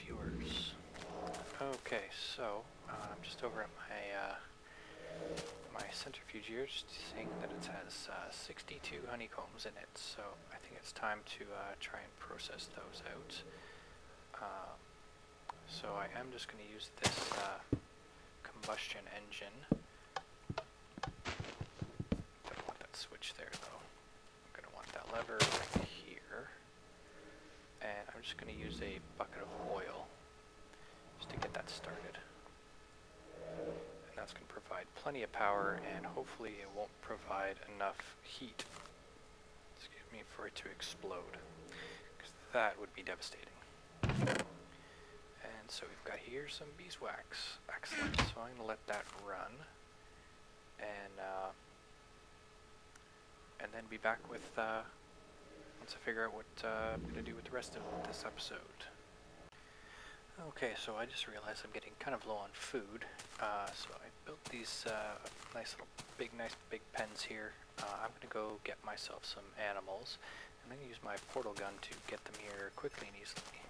viewers. Okay, so I'm just over at my centrifuge here, just seeing that it has 62 honeycombs in it. So I think it's time to try and process those out. So I am just going to use this combustion engine. Don't want that switch there though. I'm going to want that lever right here. And I'm just going to use a bucket of oil just to get that started. And that's going to provide plenty of power, and hopefully it won't provide enough heat, excuse me, for it to explode, because that would be devastating. And so we've got here some beeswax. Excellent. So I'm going to let that run, and then be back with once I figure out what I'm going to do with the rest of this episode. Okay, so I just realized I'm getting kind of low on food, so I built these nice big pens here. I'm going to go get myself some animals, and then use my portal gun to get them here quickly and easily.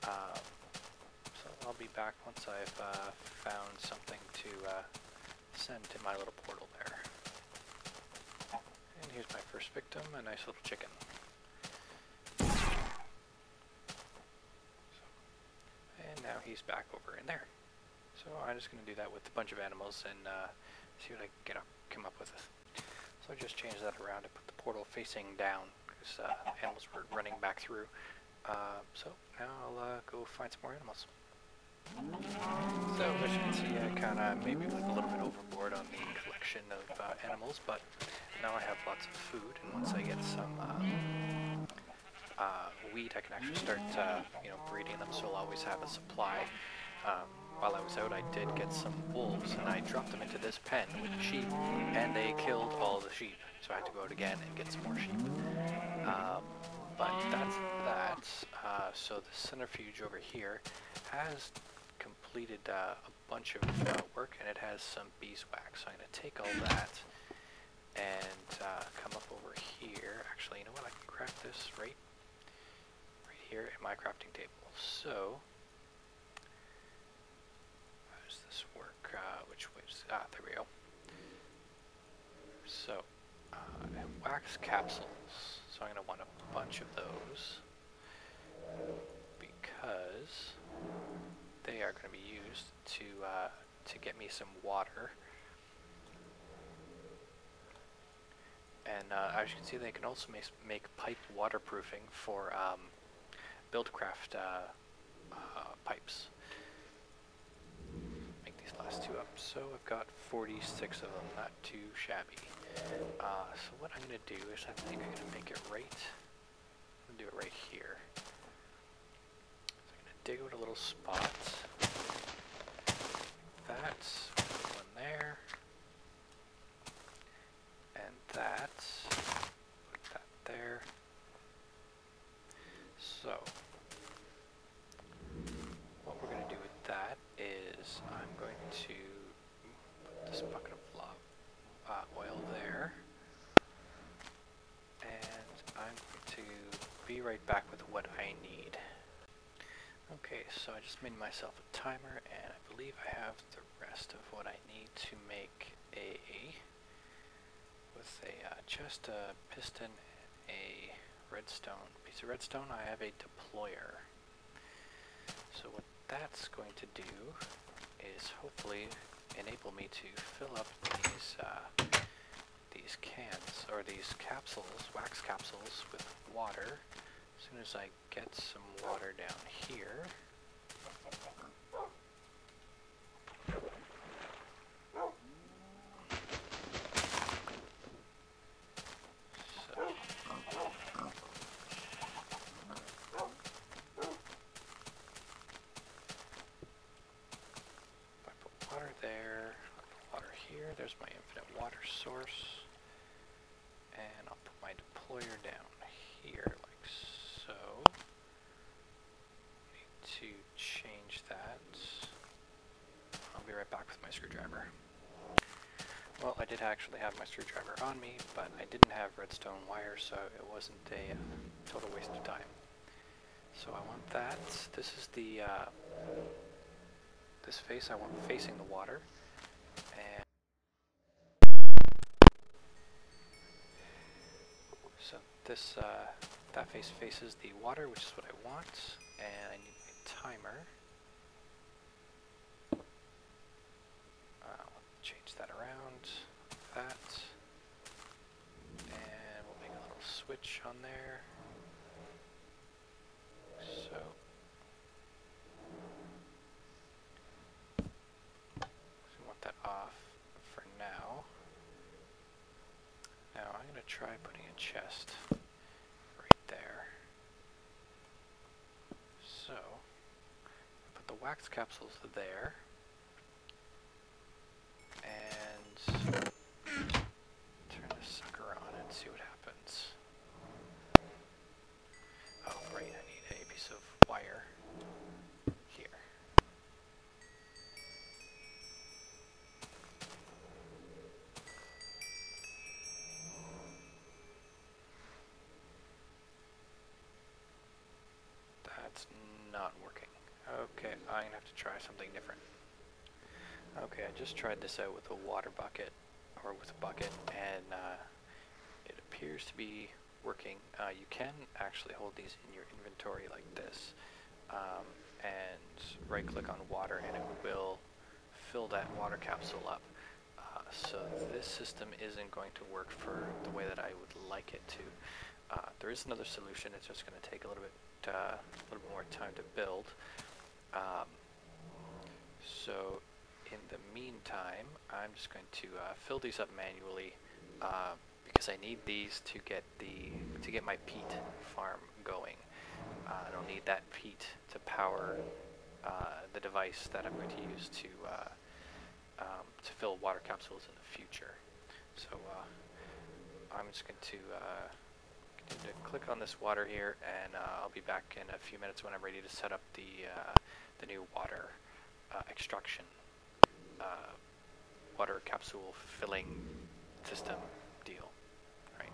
So I'll be back once I've found something to send to my little portal there. And here's my first victim, a nice little chicken. And now he's back over in there. So I'm just going to do that with a bunch of animals and see what I can come up with. So I just changed that around to put the portal facing down, because animals were running back through. So now I'll go find some more animals. So as you can see, I kind of maybe went a little bit overboard on the collection of animals, but now I have lots of food, and once I get some wheat, I can actually start breeding them, so I'll always have a supply. While I was out, I did get some wolves, and I dropped them into this pen with sheep, and they killed all the sheep, so I had to go out again and get some more sheep. But that's that. So the centrifuge over here has completed a bunch of work, and it has some beeswax. So I'm going to take all that and come up over here. Actually, you know what? I can craft this right here at my crafting table. So how does this work? Which way is there we go. So wax capsules. So I'm going to want a bunch of those, because they are going to be used to get me some water. And as you can see, they can also make pipe waterproofing for Buildcraft pipes. Make these last two up. So I've got 46 of them, not too shabby. So what I'm going to do is I think I'm going to make it right. I'm going to do it right here. So I'm going to dig out a little spot. That's one there. And that. Put that there. So what we're going to do with that is I'm going to put this bucket of oil there, and I'm going to be right back with what I need. Okay, so I just made myself a timer, and I believe I have the rest of what I need to make with a chest, a piston, and a redstone. Piece of redstone, I have a deployer. So what that's going to do is hopefully enable me to fill up these cans, or these capsules, wax capsules, with water. As soon as I get some water down here, there's my infinite water source, and I'll put my deployer down here like so. Need to change that. I'll be right back with my screwdriver. Well, I did actually have my screwdriver on me, but I didn't have redstone wire, so it wasn't a total waste of time. So I want that. This is the, this face I want facing the water. And so this, that face faces the water, which is what I want. And I need my timer. I'll change that around. That. And we'll make a little switch on there. So. We want that off for now. Now I'm going to try putting a chest right there. So, put the wax capsules there. And turn this sucker on and see what happens. Oh, right, I need a piece of wire here. That's not working. Okay, I'm gonna have to try something different. Okay, I just tried this out with a water bucket, or with a bucket, and it appears to be working. You can actually hold these in your inventory like this, and right-click on water, and it will fill that water capsule up. So this system isn't going to work for the way that I would like it to. There is another solution. It's just going to take a little bit more time to build. So in the meantime, I'm just going to fill these up manually because I need these to get my peat farm going. I don't need that peat to power the device that I'm going to use to fill water capsules in the future. So I'm just going to click on this water here, and I'll be back in a few minutes when I'm ready to set up the new water extraction water capsule filling system deal. Right.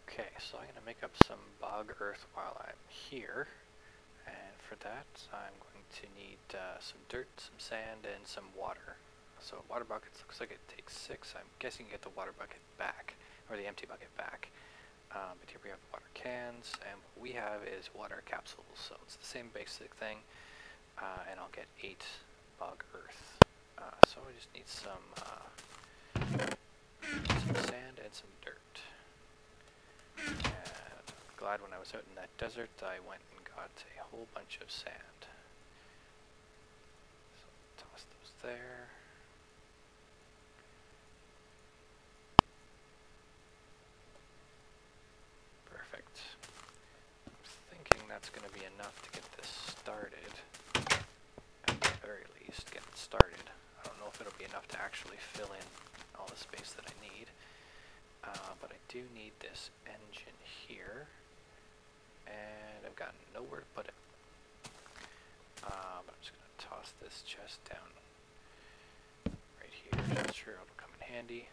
Okay, so I'm going to make up some bog earth while I'm here, and for that I'm going to need some dirt, some sand, and some water. So water buckets looks like it takes 6. I'm guessing you get the water bucket back, or the empty bucket back. But here we have water cans, and what we have is water capsules, so it's the same basic thing, and I'll get 8 bog earth. So I just need some sand and some dirt. And I'm glad when I was out in that desert I went and got a whole bunch of sand. So toss those there. Perfect. I'm thinking that's going to be enough to get this started. At the very least, get it started. I don't know if it'll be enough to actually fill in all the space that I need. But I do need this engine here. And I've got nowhere to put it. But I'm just going to toss this chest down right here. I'm sure it'll come in handy.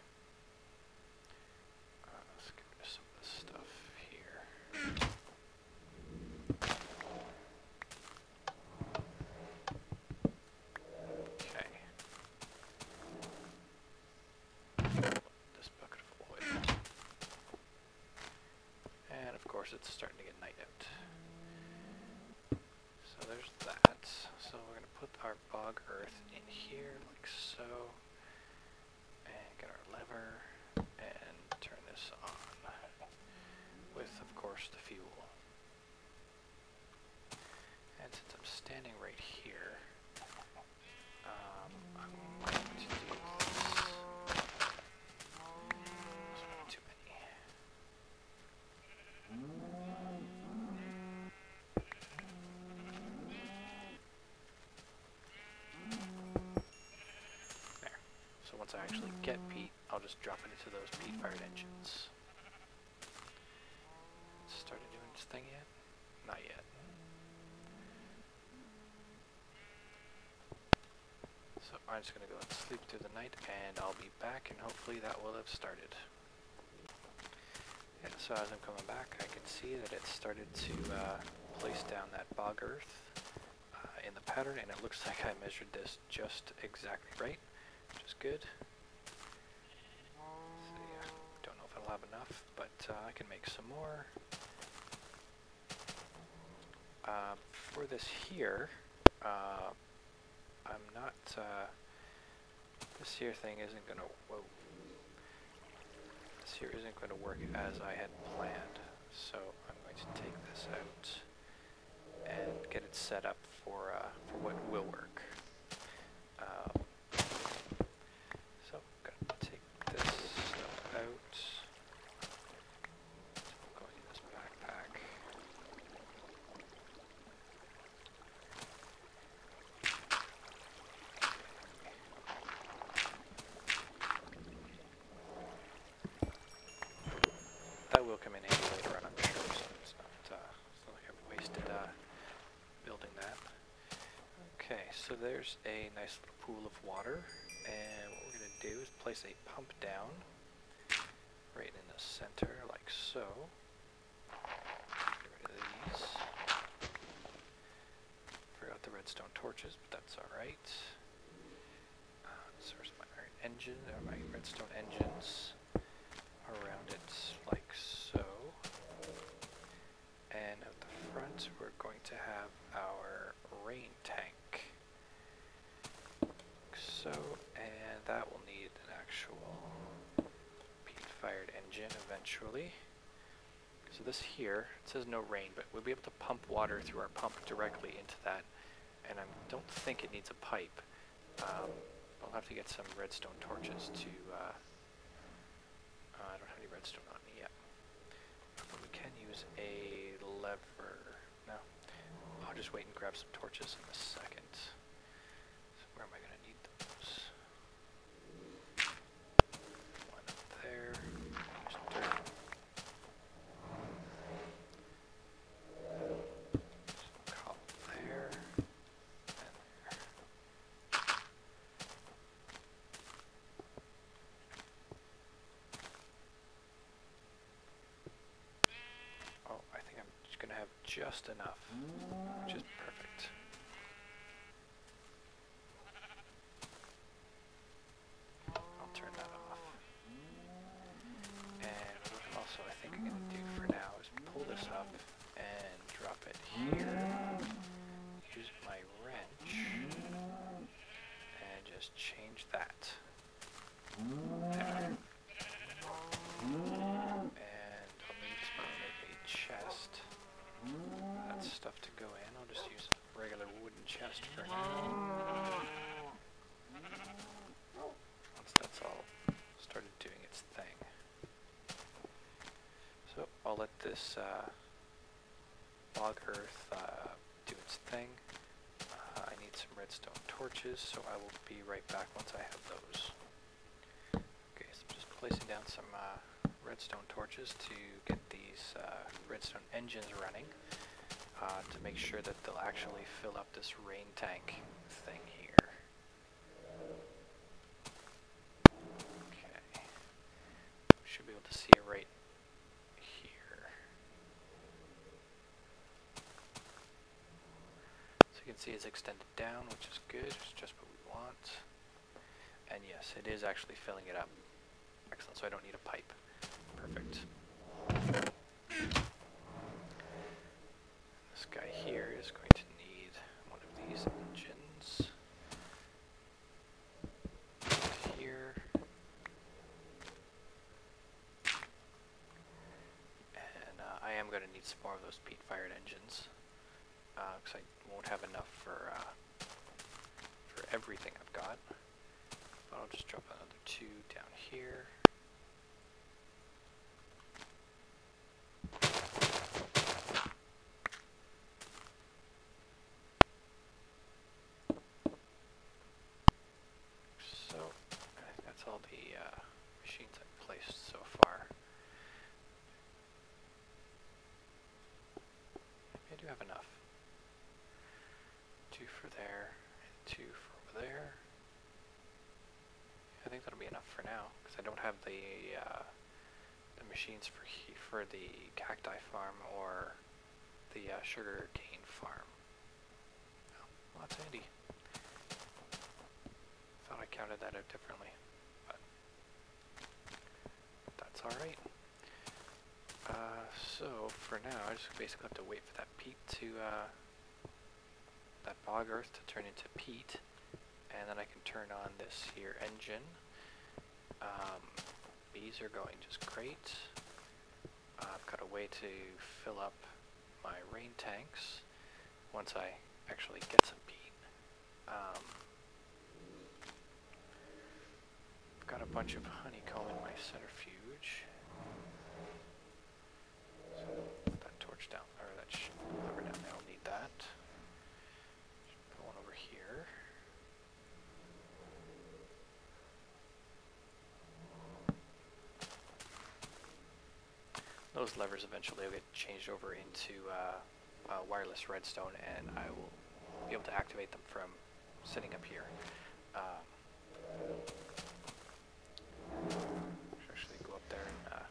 Let's get rid of some of this stuff here. Okay. This bucket of oil. And of course it's starting to get night out. So there's that. So we're going to put our bog earth in here like so. And get our lever and turn this on. With, of course, the fuel. And since I'm standing right here, I'm going to do this. There's not too many. There. So once I actually get peat, I'll just drop it into those peat-fired engines. Started doing this thing yet? Not yet. So I'm just going to go and sleep through the night, and I'll be back, and hopefully that will have started. Yeah, so as I'm coming back, I can see that it started to bog earth in the pattern, and it looks like I measured this just exactly right, which is good. So yeah, don't know if I'll have enough, but I can make some more. For this here, I'm not, this here thing isn't gonna, whoa. This here isn't going to work as I had planned, so I'm going to take this out and get it set up for what will work. So I'm going to take this stuff out. So I'm going in this backpack. That will come in handy later on, I'm sure, so it's not like I've wasted building that. Okay, so there's a nice little pool of water, and what we're going to do is place a pump down right in the center, like so. Get rid of these. Forgot the redstone torches, but that's alright. So where's my iron engine, or my redstone engines around it, like so. And at the front, we're going to have our rain tank. So, and that will need an actual peat-fired engine eventually. So this here, it says no rain, but we'll be able to pump water through our pump directly into that. And I don't think it needs a pipe. I'll have to get some redstone torches to, I don't have any redstone on me yet. But we can use a lever. No, I'll just wait and grab some torches in a second. So where am I going to need those? One up there. Use dirt. Some cobble there. And there. Oh, I think I'm just going to have just enough, which is perfect. I'll turn that off. And what I'm also, I think I'm going to do for now is pull this up and drop it here. Use my wrench and just change that. There. And I'll need to make a chest. That's stuff to go in. I'll just use a regular wooden chest for now. Once that's all started doing its thing. So I'll let this bog earth do its thing. I need some redstone torches, so I will be right back once I have those. Okay, so I'm just placing down some redstone torches to get these redstone engines running to make sure that they'll actually fill up this rain tank thing here. Okay, we should be able to see it right here. So you can see it's extended down, which is good, it's just what we want. And yes, it is actually filling it up. Excellent, so I don't need a pipe. Perfect. This guy here is going to need one of these engines. Here. And I am going to need some more of those peat-fired engines. Because I won't have enough for everything I've got. But I'll just drop another 2 down here. So, I think that's all the machines I've placed so far. I do have enough. 2 for there, and 2 for over there. I think that'll be enough for now, because I don't have the machines for the cacti farm or the sugar cane farm. that's handy. Thought I counted that out differently, but that's alright. So for now, I just basically have to wait for that peat to, that bog earth to turn into peat, and then I can turn on this here engine. Bees are going just great. I've got a way to fill up my rain tanks once I actually get some peat. I've got a bunch of honeycomb in my centrifuge. So put that torch down, or that lever down there, I'll need that. Put one over here. Those levers eventually will get changed over into wireless redstone, and I will be able to activate them from sitting up here. Should actually go up there and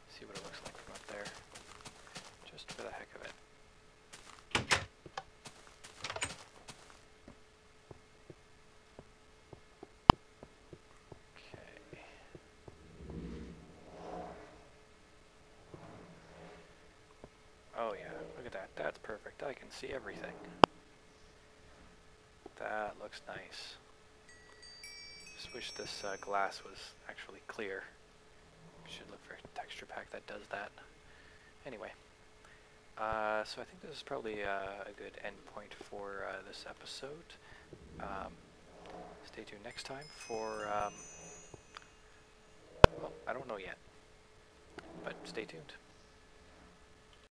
see what it looks like from up there, just for the heck of it. Okay. Oh yeah, look at that. That's perfect. I can see everything. That looks nice. Just wish this glass was actually clear. Should look for a texture pack that does that. Anyway, so I think this is probably a good end point for this episode. Stay tuned next time for, well, I don't know yet, but stay tuned.